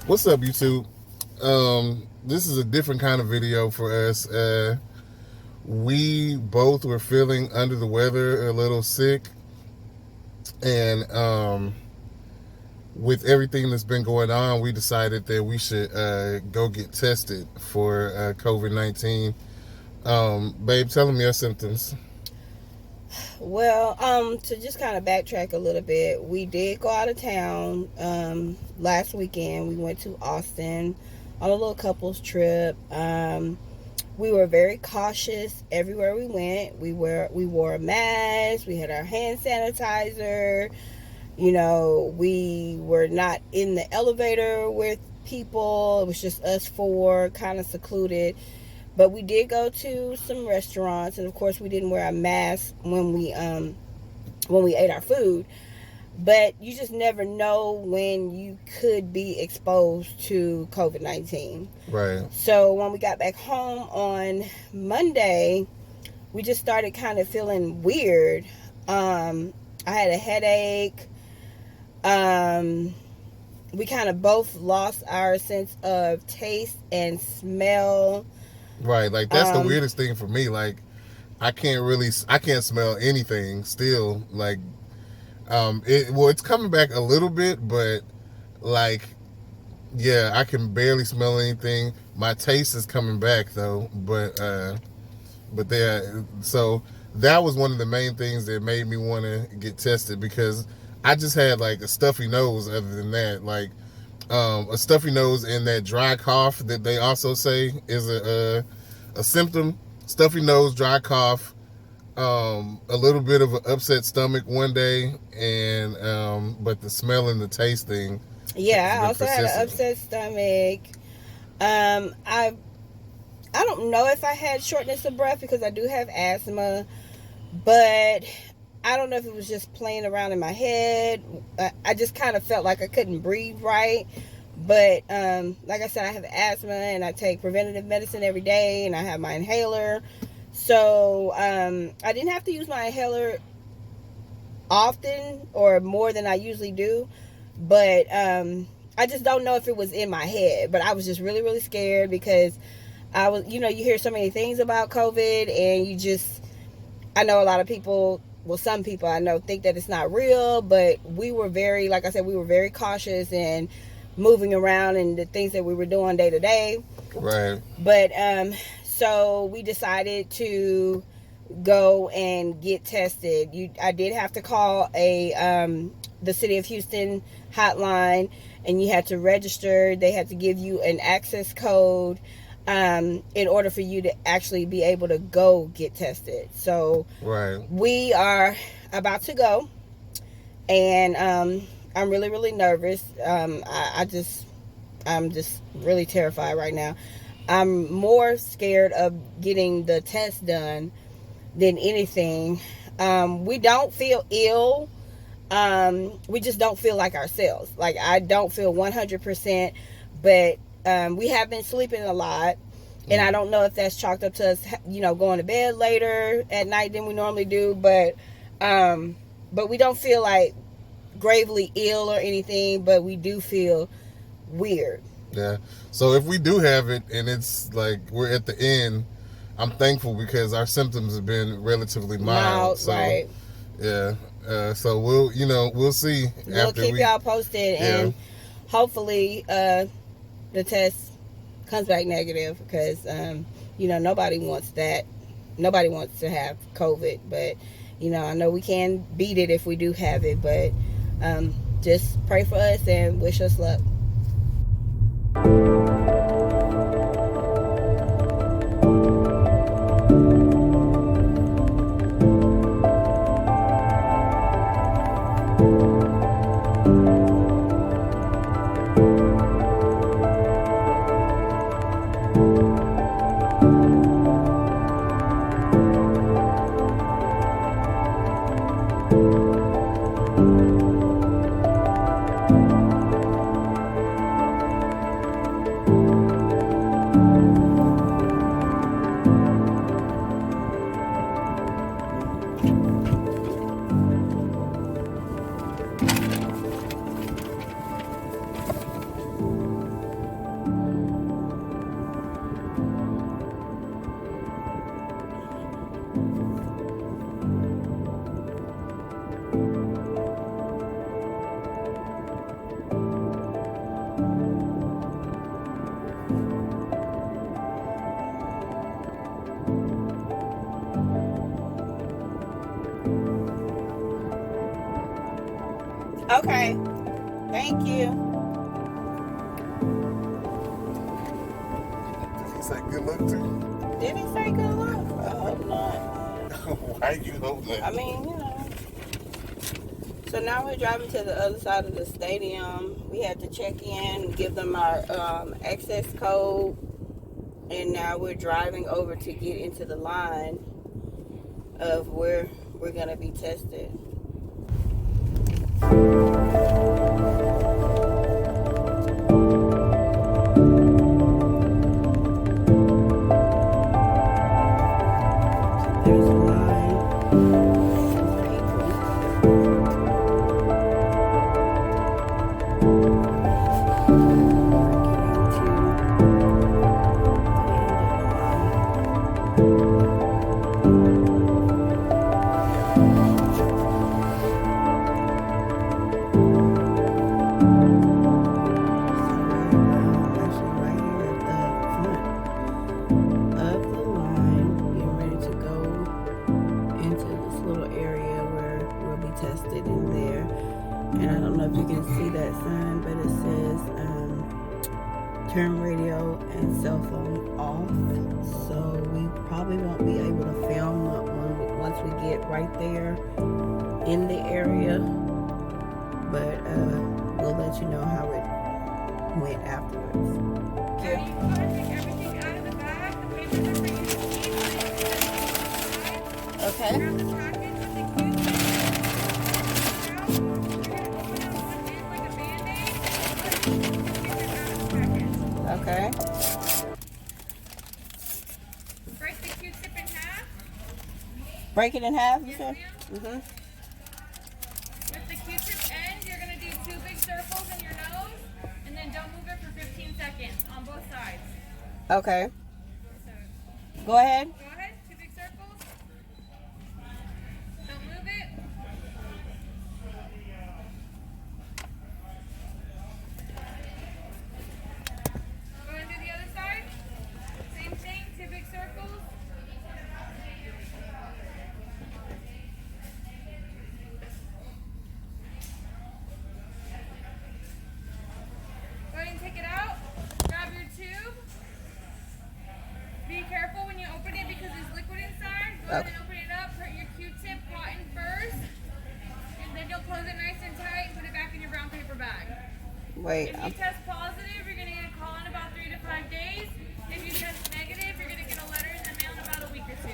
What's up, YouTube? This is a different kind of video for us. We both were feeling under the weather, a little sick, and with everything that's been going on, we decided that we should go get tested for COVID-19. Babe, tell them your symptoms. Well, to just kind of backtrack a little bit, we did go out of town last weekend. We went to Austin on a little couples trip. We were very cautious everywhere we went. We wore a mask. We had our hand sanitizer. You know, we were not in the elevator with people. It was just us four, kind of secluded. But we did go to some restaurants, and of course we didn't wear a mask when we ate our food. But you just never know when you could be exposed to COVID-19. Right. So when we got back home on Monday, we just started kind of feeling weird. I had a headache. We kind of both lost our sense of taste and smell. Right, like that's the weirdest thing for me. Like, I can't smell anything still. Like, it's coming back a little bit, but like, yeah, I can barely smell anything. My taste is coming back though, but so that was one of the main things that made me want to get tested, because I just had like a stuffy nose. Other than that, like, a stuffy nose and that dry cough that they also say is a symptom. Stuffy nose, dry cough, a little bit of an upset stomach one day, and but the smell and the taste thing. Yeah, I also had an upset stomach. I don't know if I had shortness of breath because I do have asthma, but I don't know if it was just playing around in my head. I just kind of felt like I couldn't breathe right. But like I said, I have asthma and I take preventative medicine every day, and I have my inhaler. So I didn't have to use my inhaler often or more than I usually do. But I just don't know if it was in my head. But I was just really, really scared because I was, you hear so many things about COVID, and I know a lot of people, well, some people I know think that it's not real, but we were very, like I said, we were very cautious and moving around and the things that we were doing day to day. Right. But so we decided to go and get tested. I did have to call the City of Houston hotline, and you had to register. They had to give you an access code in order for you to actually be able to go get tested. So right. We are about to go, and I'm really, really nervous. I'm just really terrified right now. I'm more scared of getting the test done than anything. We don't feel ill. We just don't feel like ourselves. Like, I don't feel 100%, but we have been sleeping a lot, and I don't know if that's chalked up to us, going to bed later at night than we normally do, but we don't feel like gravely ill or anything, but we do feel weird. Yeah. So if we do have it and it's like we're at the end, I'm thankful because our symptoms have been relatively mild. So, right. Yeah. So we'll see. We'll keep y'all posted, and hopefully the test comes back negative, because nobody wants that. Nobody wants to have COVID, but I know we can beat it if we do have it, but just pray for us and wish us luck. Okay. Thank you. Did he say good luck to you? Did he say good luck? I hope not. Why you hope that? I mean, So now we're driving to the other side of the stadium. We had to check in, give them our access code, and now we're driving over to get into the line of where we're going to be tested. There's a line. Tested in there, and I don't know if you can see that sign, but it says turn radio and cell phone off, so we probably won't be able to film once we get right there in the area, but we'll let you know how it went afterwards. Yeah. You can go ahead and take everything out of the bag. The papers are for you to keep. Okay. Grab the package with the Q-tip. Okay. Break the Q-tip in half. Break it in half, you Yes, said? ma'am. Mm-hmm. With the Q-tip end, you're going to do 2 big circles in your nose, and then don't move it for 15 seconds on both sides. Okay. So, Go ahead. go ahead, 2 big circles. Don't move it. Go ahead and do the other side. Same thing, 2 big circles. Go ahead and take it out. Grab your tube. Be careful when you open it because there's liquid inside. Go ahead and open it up. Put your Q-tip cotton first. And then you'll close it nice and tight and put it back in your brown paper bag. Wait. If you test positive, you're going to get a call in about 3 to 5 days. If you test negative, you're going to get a letter in the mail in about a week or 2.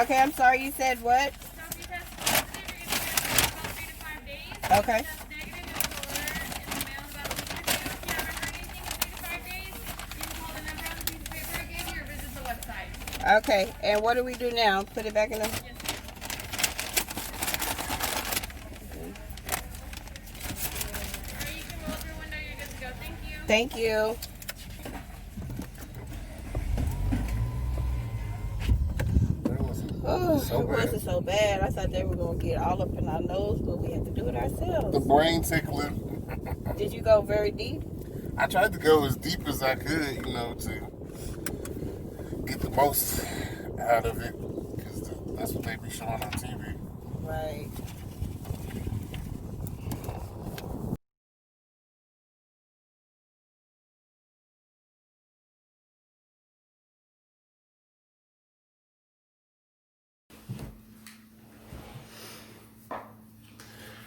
Okay, I'm sorry, you said what? So if you test positive, you're going to get a call in about 3 to 5 days. Okay. If you test negative, you'll get a letter in the mail in about a week or 2. If you haven't heard anything in 3 to 5 days, you can call the number on the piece of paper I gave you or visit the website. Okay, and what do we do now? Put it back in the... Yes, ma'am. Alright, you can roll up your window. You're good to go. Thank you. Thank you. Oh, So it wasn't so bad. I thought they were going to get all up in our nose, but we had to do it The ourselves. brain tickler. Did you go very deep? I tried to go as deep as I could, to get the most out of it, because that's what they be showing on TV. Right.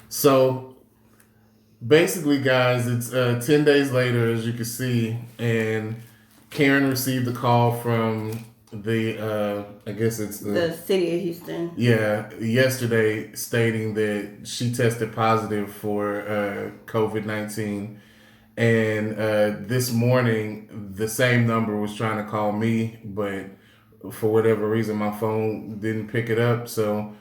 So basically, guys, it's 10 days later, as you can see, and Karen received a call from I guess it's The city of Houston. yeah, yesterday, stating that she tested positive for COVID-19. And this morning, the same number was trying to call me, but for whatever reason, my phone didn't pick it up. So,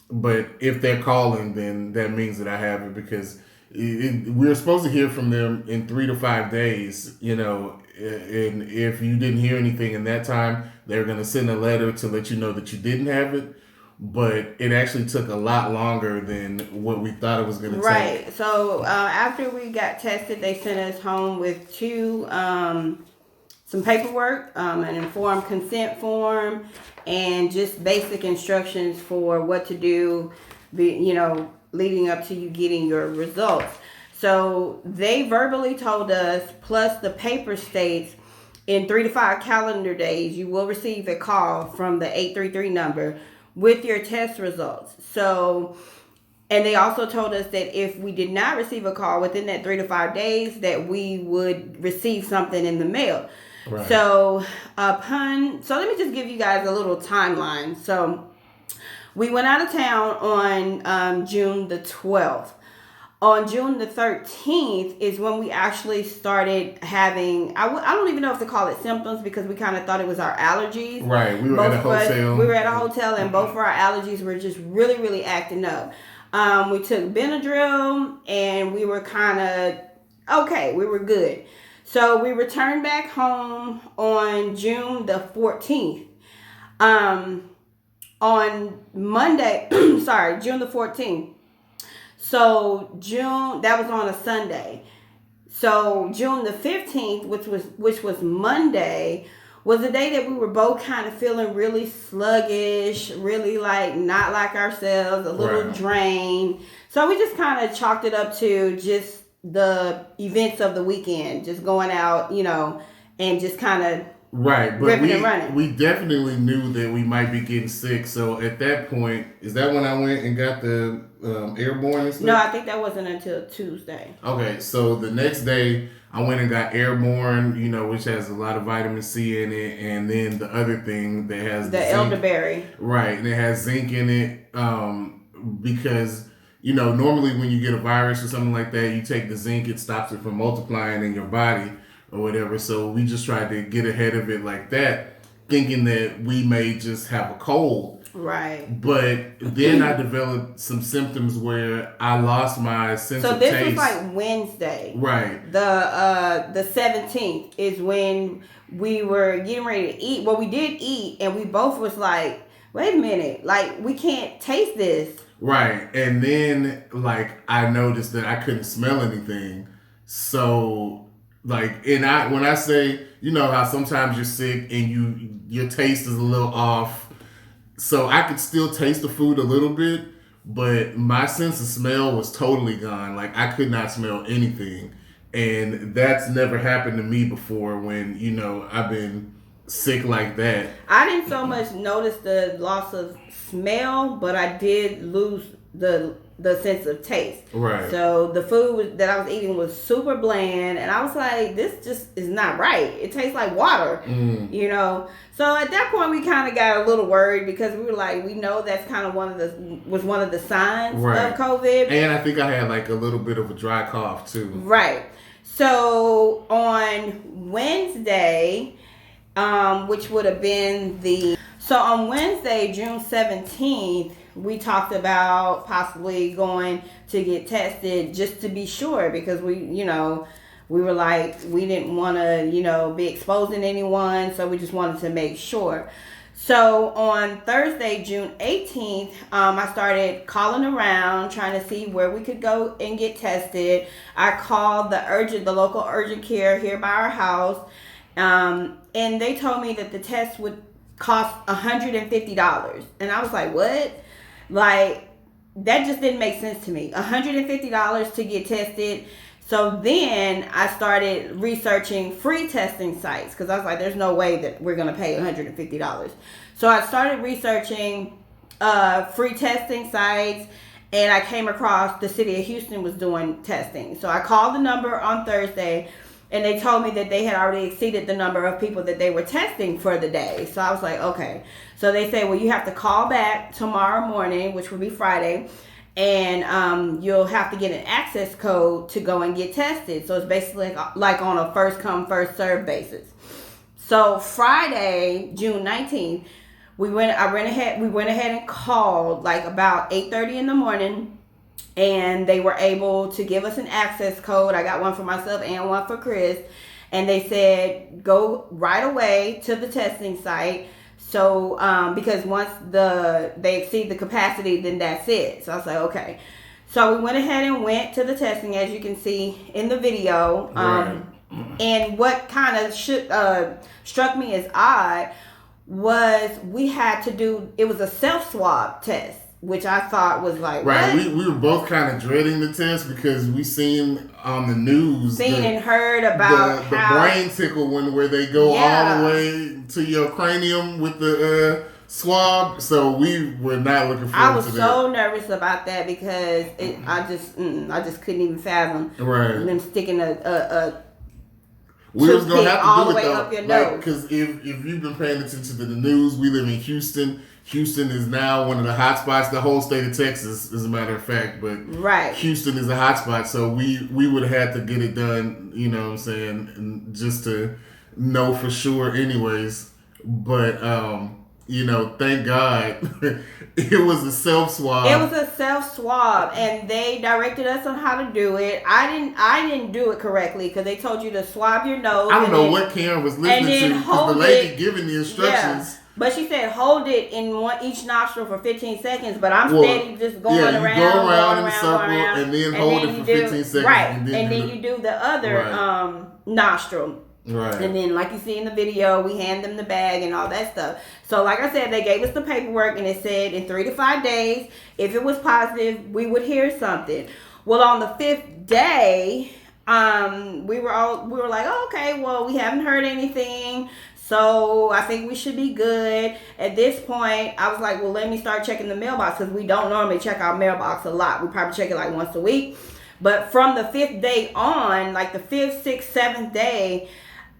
but if they're calling, then that means that I have it, because we're supposed to hear from them in 3 to 5 days, and if you didn't hear anything in that time, they're going to send a letter to let you know that you didn't have it. But it actually took a lot longer than what we thought it was going to take. Right. So after we got tested, they sent us home with some paperwork, an informed consent form, and just basic instructions for what to do, leading up to you getting your results. So they verbally told us, plus the paper states, in 3 to 5 calendar days, you will receive a call from the 833 number with your test results. So, and they also told us that if we did not receive a call within that 3 to 5 days, that we would receive something in the mail. Right. So let me just give you guys a little timeline. So we went out of town on June the 12th. On June the 13th is when we actually started having, I don't even know if to call it symptoms, because we kind of thought it was our allergies. Right, we were at a hotel. We were at a hotel, and both of our allergies were just really, really acting up. We took Benadryl, and we were kind of okay. We were good. So we returned back home on June the 14th. On Monday, June the 14th. So that was on a Sunday. So June the 15th, which was Monday, was the day that we were both kind of feeling really sluggish, really like not like ourselves, a little drained. So we just kind of chalked it up to just the events of the weekend, just going out, and just kind of but we definitely knew that we might be getting sick. So at that point, is that when I went and got the airborne and stuff? No, I think that wasn't until Tuesday. Okay, so the next day I went and got airborne, which has a lot of vitamin C in it, and then the other thing that has the elderberry. Right, and it has zinc in it, because normally when you get a virus or something like that, you take the zinc, it stops it from multiplying in your body or whatever. So we just tried to get ahead of it like that, thinking that we may just have a cold. Right. But then I developed some symptoms where I lost my sense of taste. So this was like Wednesday. Right. The 17th is when we were getting ready to eat. Well, we did eat, and we both was like, wait a minute, like we can't taste this. Right. And then I noticed that I couldn't smell anything. So when I say, how sometimes you're sick and your taste is a little off. So I could still taste the food a little bit, but my sense of smell was totally gone. I could not smell anything. And that's never happened to me before when, I've been sick like that. I didn't so much notice the loss of smell, but I did lose the sense of taste. Right. So the food that I was eating was super bland, and I was like, this just is not right. It tastes like water, So at that point, we kind of got a little worried, because we were like, we know that's kind of one of the signs of COVID. And I think I had a little bit of a dry cough too. Right. So on Wednesday, which would have been on Wednesday, June 17th, we talked about possibly going to get tested just to be sure, because we were like, we didn't want to, be exposing anyone. So we just wanted to make sure. So on Thursday, June 18th, I started calling around trying to see where we could go and get tested. I called the local urgent care here by our house. And they told me that the test would cost $150. And I was like, what? That just didn't make sense to me. $150 to get tested. So then I started researching free testing sites, because I was like, there's no way that we're going to pay $150. So I started researching free testing sites, and I came across the city of Houston was doing testing. So I called the number on Thursday, and they told me that they had already exceeded the number of people that they were testing for the day. So I was like, okay. So they say, well, you have to call back tomorrow morning, which will be Friday, and you'll have to get an access code to go and get tested. So it's basically like on a first come, first serve basis. So Friday, June 19th, we went ahead and called about 8:30 in the morning, and they were able to give us an access code. I got one for myself and one for Chris, and they said go right away to the testing site. So, because once they exceed the capacity, then that's it. So I was like, okay. So we went ahead and went to the testing, as you can see in the video. And what kind of struck me as odd was we had to do, it was a self-swab test, which I thought was like, right. what? We were both kind of dreading the test because we seen on the news, and heard about the how brain tickle where they go all the way to your cranium with the swab. So we were not looking forward to that. I was so nervous about that because I just couldn't even fathom them sticking a we was gonna have to all do the way it though, up your nose. Because if you've been paying attention to the news, we live in Houston. Houston is now one of the hot spots. The whole state of Texas, as a matter of fact, but Houston is a hot spot. So we would have had to get it done. You know what I'm saying, and just to know for sure, anyways. But thank God it was a self swab. It was a self swab, and they directed us on how to do it. I didn't do it correctly because they told you to swab your nose. I don't know what Karen was listening to because the lady giving the instructions. Yeah. But she said hold it in each nostril for 15 seconds. But I'm steady just going around. Yeah, you go around in a circle and then hold it for 15 seconds. Right, and then you do the other nostril. Right. And then, like you see in the video, we hand them the bag and all that stuff. So, like I said, they gave us the paperwork, and it said in 3 to 5 days, if it was positive, we would hear something. Well, on the 5th day, we were like, oh, okay, well, we haven't heard anything, so I think we should be good. At this point, I was like, well, let me start checking the mailbox because we don't normally check our mailbox a lot. We probably check it like once a week. But from the 5th day on, like the 5th, 6th, 7th day,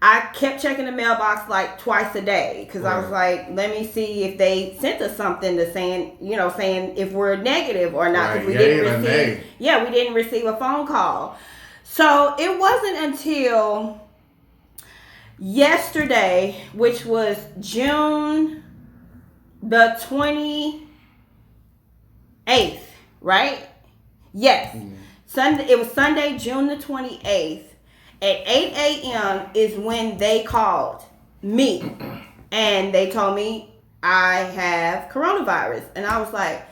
I kept checking the mailbox like twice a day because I was like, let me see if they sent us something to saying if we're negative or not. Because we didn't receive a phone call. So it wasn't until yesterday, which was June the 28th, right? Yes. Mm-hmm. Sunday. It was Sunday, June the 28th. At 8 a.m. is when they called me and they told me I have coronavirus. And I was like,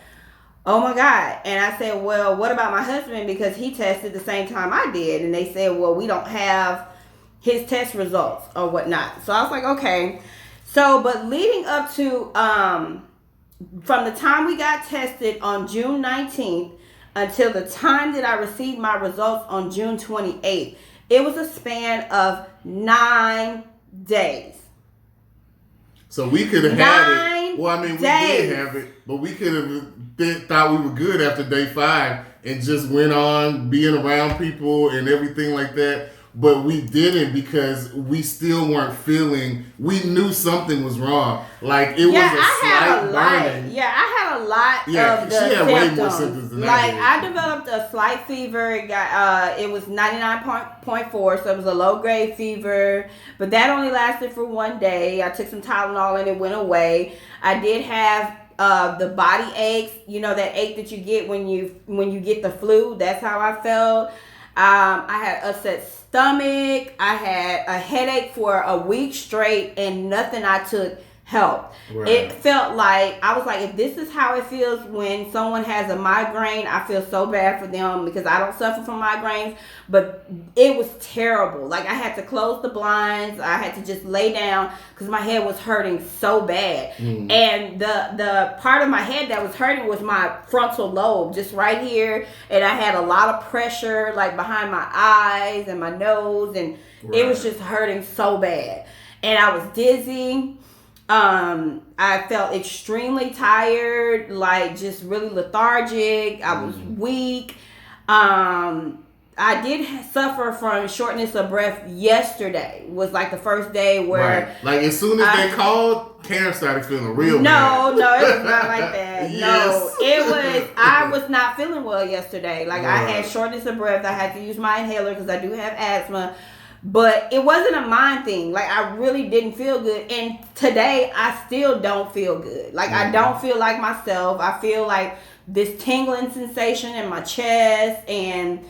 oh my God. And I said, well, what about my husband? Because he tested the same time I did. And they said, well, we don't have his test results or whatnot. So I was like, okay. So, but leading up to, from the time we got tested on June 19th until the time that I received my results on June 28th, it was a span of 9 days. So we could have had it. Well, I mean, we did have it, but we could have thought we were good after day 5 and just went on being around people and everything like that. But we didn't because we still weren't feeling. We knew something was wrong. Like it was a slight burning. Yeah, I had a lot of the she had symptoms. Way more symptoms than I developed a slight fever. It was 99.4, so it was a low grade fever. But that only lasted for 1 day. I took some Tylenol and it went away. I did have the body aches. You know that ache that you get when you get the flu. That's how I felt. I had upset stomach. I had a headache for a week straight, and nothing I took helped. Right. It felt like, I was like, if this is how it feels when someone has a migraine, I feel so bad for them because I don't suffer from migraines, but it was terrible. Like I had to close the blinds. I had to just lay down because my head was hurting so bad. And the part of my head that was hurting was my frontal lobe, just right here. And I had a lot of pressure like behind my eyes and my nose, and it was just hurting so bad. And I was dizzy. I felt extremely tired, like just really lethargic. I was weak. I did suffer from shortness of breath yesterday. Was like the first day where like as soon as they called, Karen started feeling real bad. No, it was not like that. No, it was, I was not feeling well yesterday. Like I had shortness of breath. I had to use my inhaler because I do have asthma. But it wasn't a mind thing. Like, I really didn't feel good. And today, I still don't feel good. Like, I don't feel like myself. I feel like this tingling sensation in my chest. And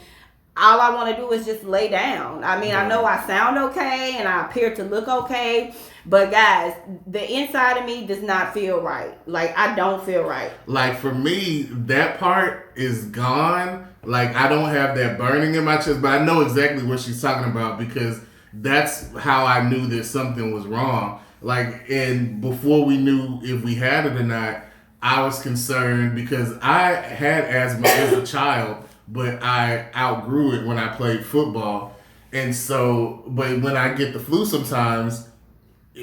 all I want to do is just lay down. I mean, I know I sound okay and I appear to look okay. But, guys, the inside of me does not feel right. Like, I don't feel right. Like, for me, that part is gone. Like, I don't have that burning in my chest, but I know exactly what she's talking about because that's how I knew that something was wrong. Like, and before we knew if we had it or not, I was concerned because I had asthma as a child, but I outgrew it when I played football. And so, but when I get the flu sometimes,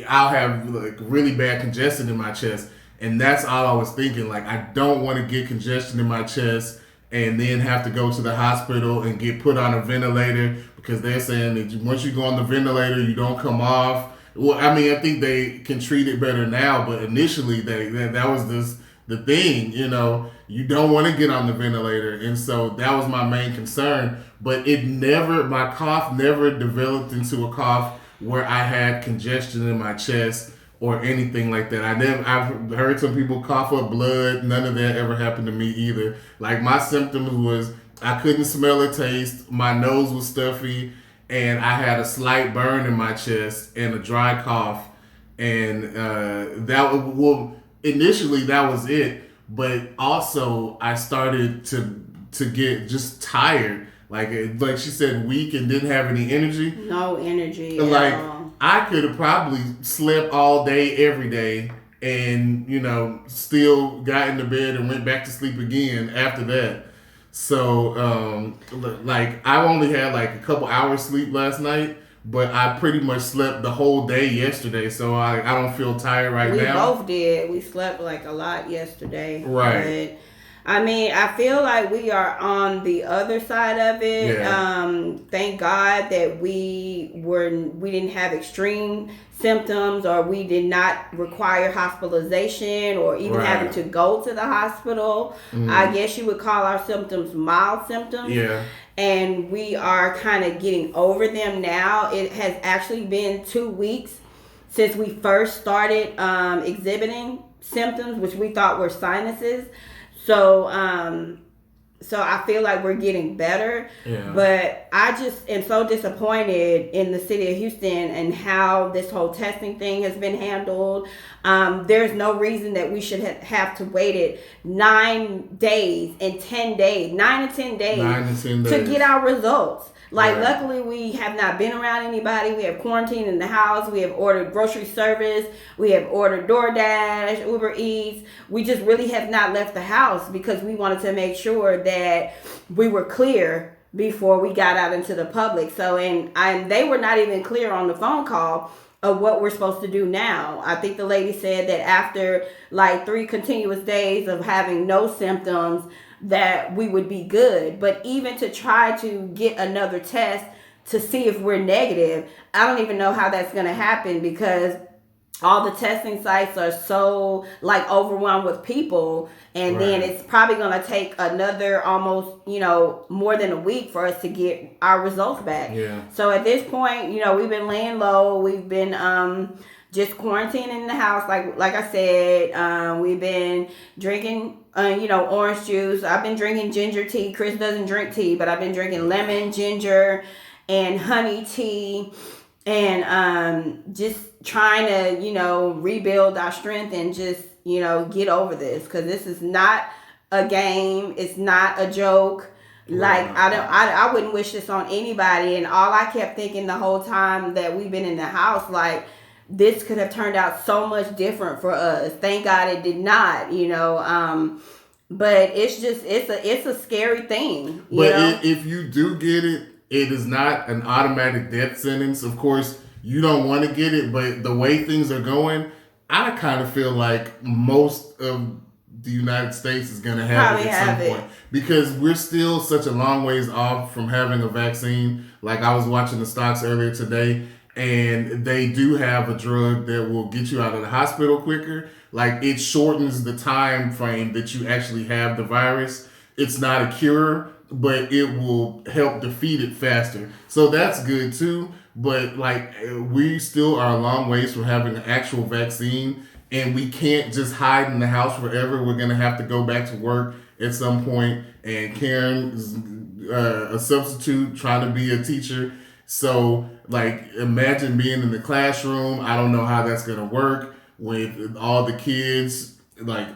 I'll have like really bad congestion in my chest. And that's all I was thinking. Like, I don't want to get congestion in my chest and then have to go to the hospital and get put on a ventilator because they're saying that once you go on the ventilator, you don't come off. Well, I mean, I think they can treat it better now, but initially that was the thing, you don't want to get on the ventilator. And so that was my main concern. But my cough never developed into a cough where I had congestion in my chest or anything like that. I've heard some people cough up blood. None of that ever happened to me either. Like, my symptoms was I couldn't smell or taste. My nose was stuffy, and I had a slight burn in my chest and a dry cough. And initially that was it. But also I started to get just tired. Like she said, weak and didn't have any energy. No energy. Like, I could have probably slept all day, every day, and, still got into bed and went back to sleep again after that. So, I only had like a couple hours sleep last night, but I pretty much slept the whole day yesterday. So I don't feel tired now. We both did. We slept like a lot yesterday. Right. But I mean, I feel like we are on the other side of it. Yeah. Thank God that we didn't have extreme symptoms, or we did not require hospitalization or even having to go to the hospital. Mm-hmm. I guess you would call our symptoms mild symptoms. Yeah. And we are kind of getting over them now. It has actually been 2 weeks since we first started exhibiting symptoms, which we thought were sinuses. So I feel like we're getting better. Yeah. But I just am so disappointed in the city of Houston and how this whole testing thing has been handled. There's no reason that we should have to wait 9 days and 10 days, 9 to 10 days to get our results. Like, right. Luckily, we have not been around anybody. We have quarantined in the house. We have ordered grocery service. We have ordered DoorDash, Uber Eats. We just really have not left the house because we wanted to make sure that we were clear before we got out into the public. So, and they were not even clear on the phone call of what we're supposed to do now. I think the lady said that after like 3 continuous days of having no symptoms, that we would be good. But even to try to get another test to see if we're negative, I don't even know how that's going to happen because all the testing sites are so like overwhelmed with people. And then it's probably going to take another almost, more than a week for us to get our results back. Yeah. So at this point, we've been laying low. We've been just quarantining in the house. Like I said, we've been drinking orange juice. I've been drinking ginger tea. Chris doesn't drink tea, but I've been drinking lemon, ginger, and honey tea, and just trying to, rebuild our strength and just, get over this, because this is not a game. It's not a joke. Like, I wouldn't wish this on anybody. And all I kept thinking the whole time that we've been in the house, like, this could have turned out so much different for us. Thank God it did not, but it's just, it's a scary thing. But if you do get it, it is not an automatic death sentence. Of course, you don't want to get it, but the way things are going, I kind of feel like most of the United States is going to have it at some point. Because we're still such a long ways off from having a vaccine. Like, I was watching the stocks earlier today, and they do have a drug that will get you out of the hospital quicker. Like, it shortens the time frame that you actually have the virus. It's not a cure, but it will help defeat it faster. So that's good too. But like, we still are a long ways from having an actual vaccine, and we can't just hide in the house forever. We're going to have to go back to work at some point. And Karen is a substitute trying to be a teacher. So, like, imagine being in the classroom. I don't know how that's going to work with all the kids. Like,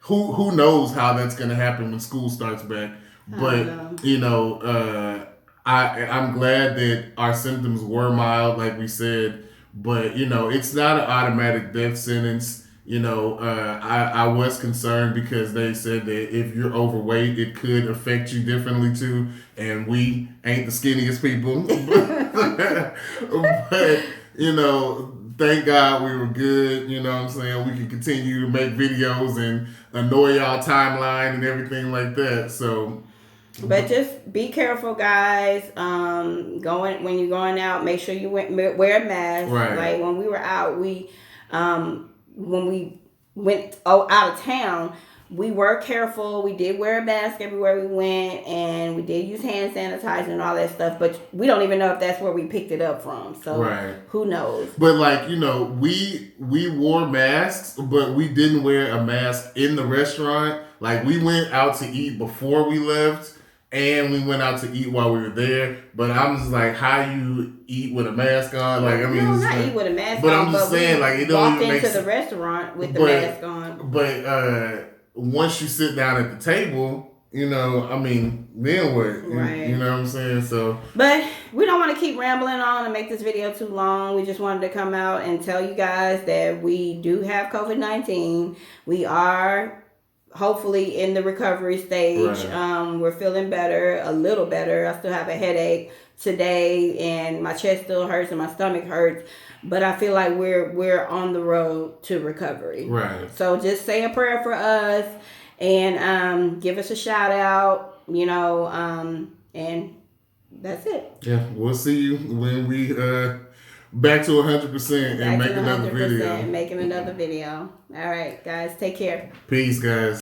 who knows how that's going to happen when school starts back. But, I'm glad that our symptoms were mild, like we said. but it's not an automatic death sentence. I was concerned because they said that if you're overweight, it could affect you differently too. And we ain't the skinniest people, but thank God we were good. You know what I'm saying? We can continue to make videos and annoy y'all timeline and everything like that. So. But just be careful, guys. When you're going out, make sure you wear a mask. Right. Like when we were out, when we went out of town, we were careful. We did wear a mask everywhere we went, and we did use hand sanitizer and all that stuff. But we don't even know if that's where we picked it up from. So who knows? But we wore masks, but we didn't wear a mask in the restaurant. Like we went out to eat before we left. And we went out to eat while we were there, but I'm just like, how you eat with a mask on? Like, I mean, no, not eat with a mask but on. I'm just saying, like, it don't even make sense. Walked into the restaurant with the mask on. But once you sit down at the table, I mean, then what? Right. You know what I'm saying? So, but we don't want to keep rambling on and make this video too long. We just wanted to come out and tell you guys that we do have COVID-19. We are hopefully in the recovery stage. Right. We're feeling better, a little better. I still have a headache today, and my chest still hurts and my stomach hurts, but I feel like we're on the road to recovery. Right. So just say a prayer for us and give us a shout out, and that's it. Yeah, we'll see you when we back to 100% and make another video. Making another video. All right, guys, take care. Peace, guys.